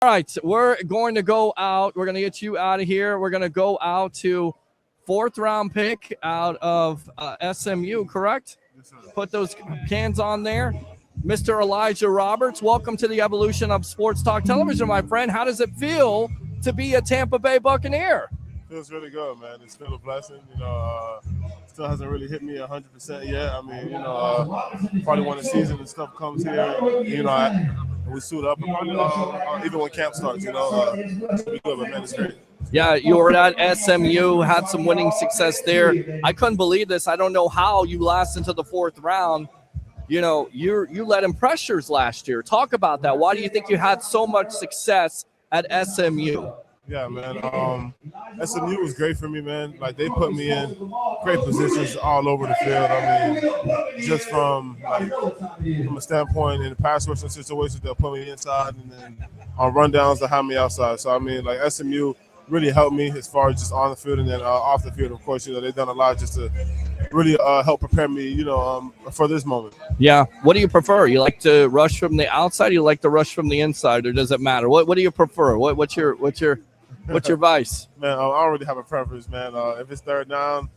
All right, we're going to go out. We're going to get you out of here. We're going to go out to 4th round pick out of SMU, correct? Yes, sir. Put those cans on there. Mr. Elijah Roberts, welcome to the evolution of Sports Talk Television, my friend. How does it feel to be a Tampa Bay Buccaneer? Feels really good, man. It's still a blessing. Still hasn't really hit me 100% yet. I mean, probably when the season and stuff comes here, we suit up, and even when camp starts, it's be good, but man, it's great. Yeah, you were at SMU, had some winning success there. I couldn't believe this. I don't know how you lasted into the 4th round. You led in pressures last year. Talk about that. Why do you think you had so much success at SMU? Yeah, man. SMU was great for me, man. Like, they put me in great positions all over the field. I mean, just from a standpoint in the pass rushing situations, they'll put me inside, and then on rundowns, they'll have me outside. So, I mean, like, SMU really helped me as far as just on the field, and then off the field, of course, they've done a lot just to really help prepare me, for this moment. Yeah. What do you prefer? You like to rush from the outside? You like to rush from the inside, or does it matter? What do you prefer? What's your vice? Man, I don't really have a preference, man. If it's 3rd down,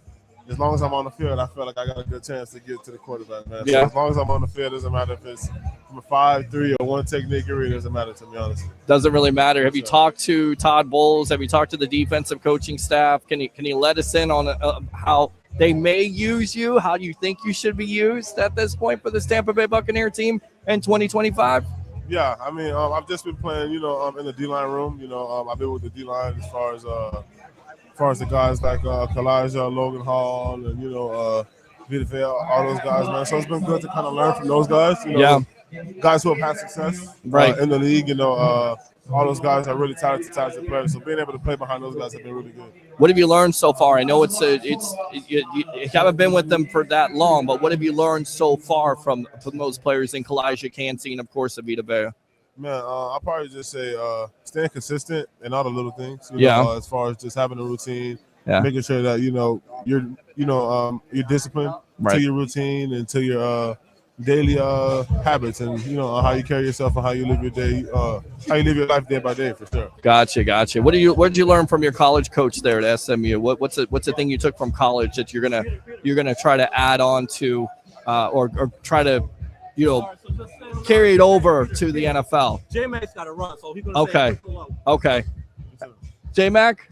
as long as I'm on the field, I feel like I got a good chance to get to the quarterback, man. Yeah. So as long as I'm on the field, it doesn't matter if it's from a 5-3 or one technique, it really doesn't matter, to be honest. Doesn't really matter. Have you talked to Todd Bowles? Have you talked to the defensive coaching staff? Can you let us in on how they may use you? How do you think you should be used at this point for this Tampa Bay Buccaneer team in 2025? Yeah, I mean, I've just been playing, in the D-line room. I've been with the D-line as far as the guys like Kalaja, Logan Hall, and, Vita Vea, all those guys, man. So it's been good to kind of learn from those guys. Guys who have had success in the league, all those guys are really talented players. So being able to play behind those guys have been really good. What have you learned so far? I know you haven't been with them for that long, but what have you learned so far from those players in Kalaja, Kansey, and of course Vita Vea? Man, I'll probably just say staying consistent in all the little things. As far as just having a routine, making sure that you're disciplined to your routine and to your daily habits, and how you carry yourself and how you live your day, how you live your life day by day, for sure. Gotcha. What did you learn from your college coach there at SMU? What's the thing you took from college that you're gonna try to add on to, or try to, carry it over to the NFL? J-Mac's got to run, so he's gonna say okay. J-Mac,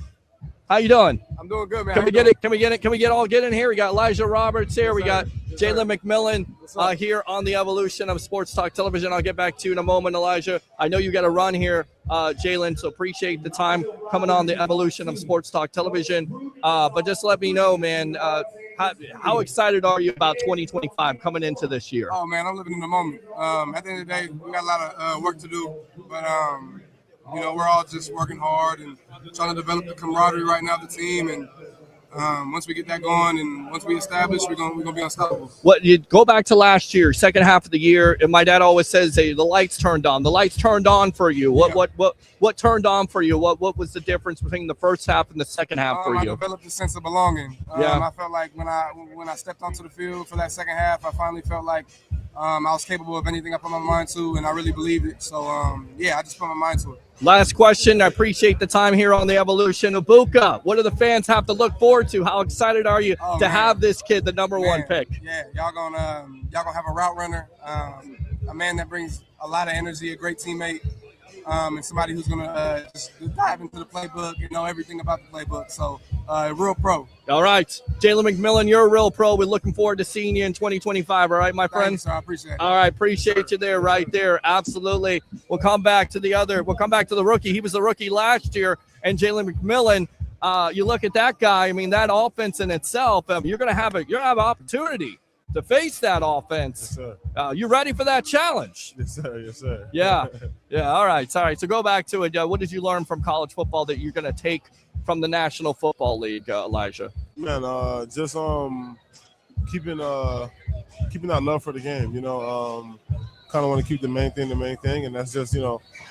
how you doing? I'm doing good, man. Can we get it? Can we get in here? We got Elijah Roberts here. We got Jalen McMillan here on the evolution of Sports Talk Television. I'll get back to you in a moment, Elijah. I know you got to run here, Jalen, so appreciate the time coming on the evolution of Sports Talk Television. But just let me know, man, how excited are you about 2025 coming into this year? Oh, man, I'm living in the moment. At the end of the day, we got a lot of work to do, but we're all just working hard and trying to develop the camaraderie right now of the team. And once we get that going and once we establish, we're gonna be unstoppable. What you go back to last year, second half of the year, and my dad always says, "Hey, the lights turned on." The lights turned on for you. What turned on for you? What was the difference between the first half and the second half for you? I developed a sense of belonging. I felt like when I stepped onto the field for that second half, I finally felt like I was capable of anything I put my mind to, and I really believed it. So I just put my mind to it. Last question. I appreciate the time here on the evolution of Buca. What do the fans have to look forward to? How excited are you to have this kid, the number one pick? Yeah, y'all gonna have a route runner, a man that brings a lot of energy, a great teammate, and somebody who's gonna just dive into the playbook and know everything about the playbook. So, a real pro. All right, Jalen McMillan, you're a real pro. We're looking forward to seeing you in 2025. All right, my friend. Thanks, sir. I appreciate it. All right, appreciate you there, right there. Absolutely. We'll come back to the rookie. He was the rookie last year, and Jalen McMillan. You look at that guy. I mean, that offense in itself. You're gonna have an opportunity to face that offense. Yes, sir. You ready for that challenge? Yes, sir. Yes, sir. Yeah. All right. So go back to it. What did you learn from college football that you're going to take from the National Football League, Elijah? Man, just keeping that love for the game. Kind of want to keep the main thing, and that's just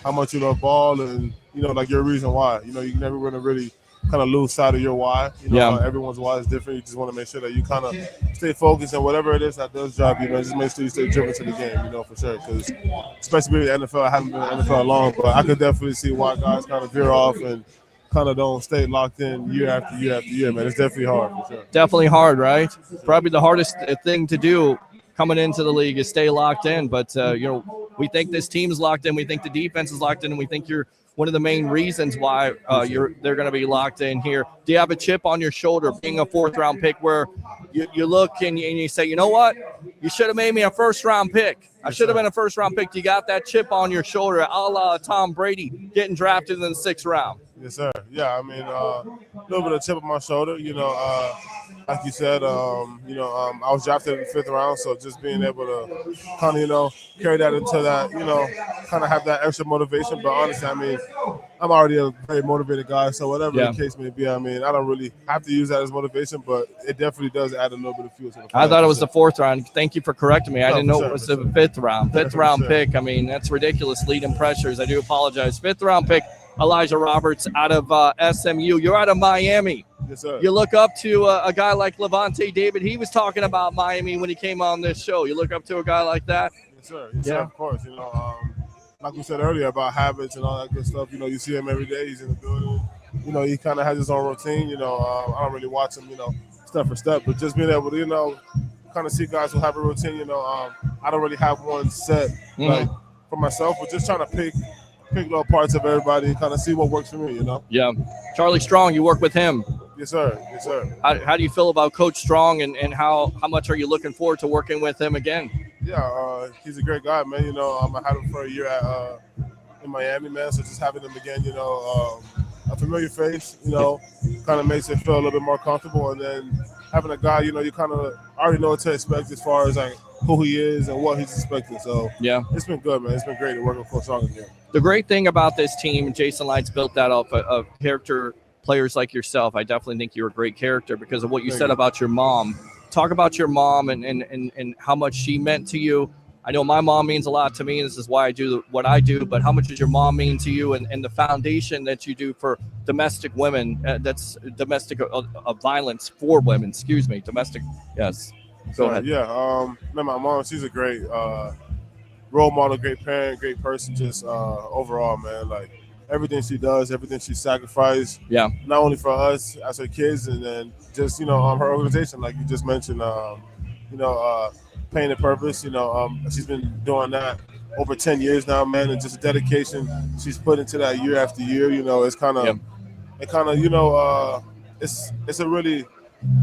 how much you love ball and like your reason why. You never want to really kind of lose sight of your why. Everyone's why is different. You just want to make sure that you kind of stay focused, and whatever it is that does drive you, just make sure you stay driven to the game, for sure. Because especially with the NFL, I haven't been in the NFL long, but I could definitely see why guys kind of veer off and kind of don't stay locked in year after year after year, man. It's definitely hard, for sure. Definitely hard, right? Probably the hardest thing to do coming into the league is stay locked in. But, we think this team is locked in. We think the defense is locked in, and we think you're one of the main reasons why they're going to be locked in here. Do you have a chip on your shoulder being a fourth-round pick where you look and you say, you know what? You should have made me a first-round pick. I should have been a first-round pick. You got that chip on your shoulder, a la Tom Brady getting drafted in the 6th round. Yes, sir. Yeah, a little bit of chip on my shoulder. Like you said, I was drafted in the 5th round, so just being able to kind of, carry that into that, kind of have that extra motivation. But honestly, I'm already a very motivated guy, so whatever the case may be, I don't really have to use that as motivation, but it definitely does add a little bit of fuel to the fire. I thought it was the 4th round. Thank you for correcting me. I didn't know it was the 5th round. 5th round pick. That's ridiculous. Leading pressures. I do apologize. 5th round pick. Elijah Roberts out of SMU. You're out of Miami. Yes, sir. You look up to a guy like Levante David. He was talking about Miami when he came on this show. You look up to a guy like that? Yes, sir. Yes, sir, of course. Like we said earlier about habits and all that good stuff, you see him every day. He's in the building. He kind of has his own routine. I don't really watch him, step for step. But just being able to, kind of see guys who have a routine, I don't really have one set, like, for myself, but just trying to pick little parts of everybody and kind of see what works for me, Yeah. Charlie Strong, you work with him. Yes, sir. Yes, sir. How do you feel about Coach Strong, and how much are you looking forward to working with him again? Yeah, he's a great guy, man. I had him for a year in Miami, man. So just having him again, a familiar face, kind of makes it feel a little bit more comfortable. And then having a guy, you kind of already know what to expect as far as like who he is and what he's expecting. So yeah, it's been good, man. It's been great to work with Coach Strong again. The great thing about this team, Jason Lights built that off of character players like yourself. I definitely think you're a great character because of what you said about your mom. Talk about your mom and how much she meant to you. I know my mom means a lot to me. This is why I do what I do. But how much does your mom mean to you, and the foundation that you do for domestic women? That's domestic violence for women. Excuse me, domestic. Yes. Go ahead. Yeah. Man, my mom, she's a great role model, great parent, great person. Just overall, man, like everything she does, everything she sacrificed. Yeah. Not only for us as her kids, and then just her organization, like you just mentioned. Pain and Purpose, she's been doing that over 10 years now, man, and just the dedication she's put into that year after year, it's kind of, it's a really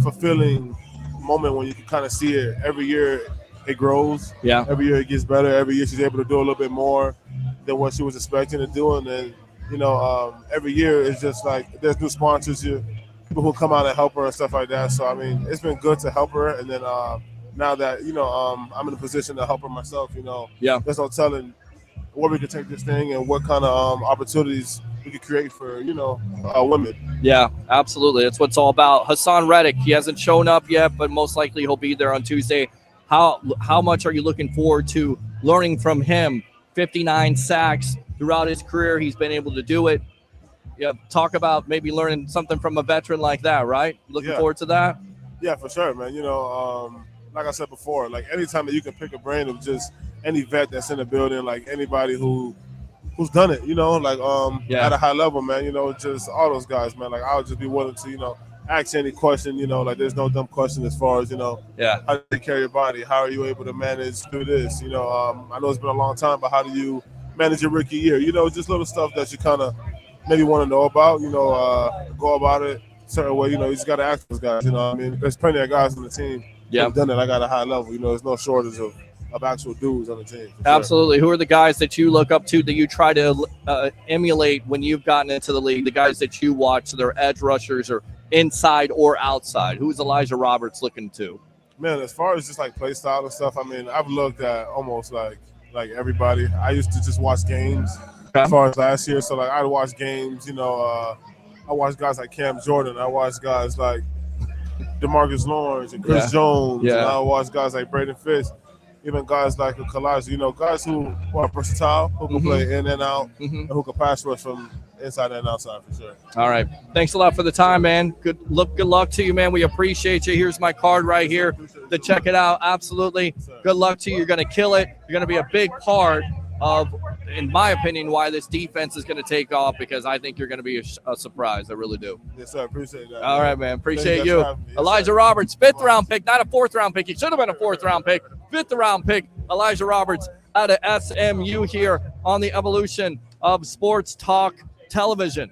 fulfilling moment when you can kind of see it. Every year it grows. Yeah. Every year it gets better. Every year she's able to do a little bit more than what she was expecting to do. And then, every year it's just like there's new sponsors here, people who come out and help her and stuff like that. So, it's been good to help her. And then, now that, I'm in a position to help her myself, there's no telling where we could take this thing and what kind of opportunities we could create for, women. Yeah, absolutely. That's what it's all about. Hassan Reddick, he hasn't shown up yet, but most likely he'll be there on Tuesday. How much are you looking forward to learning from him? 59 sacks throughout his career. He's been able to do it. Yeah, talk about maybe learning something from a veteran like that, right? Looking forward to that? Yeah, for sure, man. Like I said before, like anytime that you can pick a brain of just any vet that's in the building, like anybody who's done it, at a high level, man, just all those guys, man. Like I would just be willing to, ask any question, like there's no dumb question as far as, how do you take care of your body? How are you able to manage through this? I know it's been a long time, but how do you manage your rookie year? Just little stuff that you kind of maybe want to know about, go about it a certain way, you just got to ask those guys, There's plenty of guys on the team. Yeah, done it. I got a high level. There's no shortage of actual dudes on the team. Absolutely. Sure. Who are the guys that you look up to, that you try to emulate when you've gotten into the league? The guys that you watch, their edge rushers, or inside or outside. Who's Elijah Roberts looking to? Man, as far as just like play style and stuff, I've looked at almost like everybody. I used to just watch games as far as last year. So like I'd watch games. I watch guys like Cam Jordan. I watch guys like DeMarcus Lawrence and Chris Jones. Yeah. And I watch guys like Braden Fisk, even guys like Kalaji, guys who are versatile, who can play in and out, and who can pass rush from inside and outside for sure. All right. Thanks a lot for the time, man. Good luck to you, man. We appreciate you. Here's my card right here to check it out. Absolutely. Good luck to you. You're going to kill it. You're going to be a big part of, in my opinion, why this defense is going to take off, because I think you're going to be a surprise. I really do. Yes, sir. Appreciate that. All right, man. Appreciate you. Yes, Elijah Roberts, 5th round pick, not a 4th round pick. He should have been a 4th round pick. 5th round pick, Elijah Roberts out of SMU here on the Evolution of Sports Talk Television.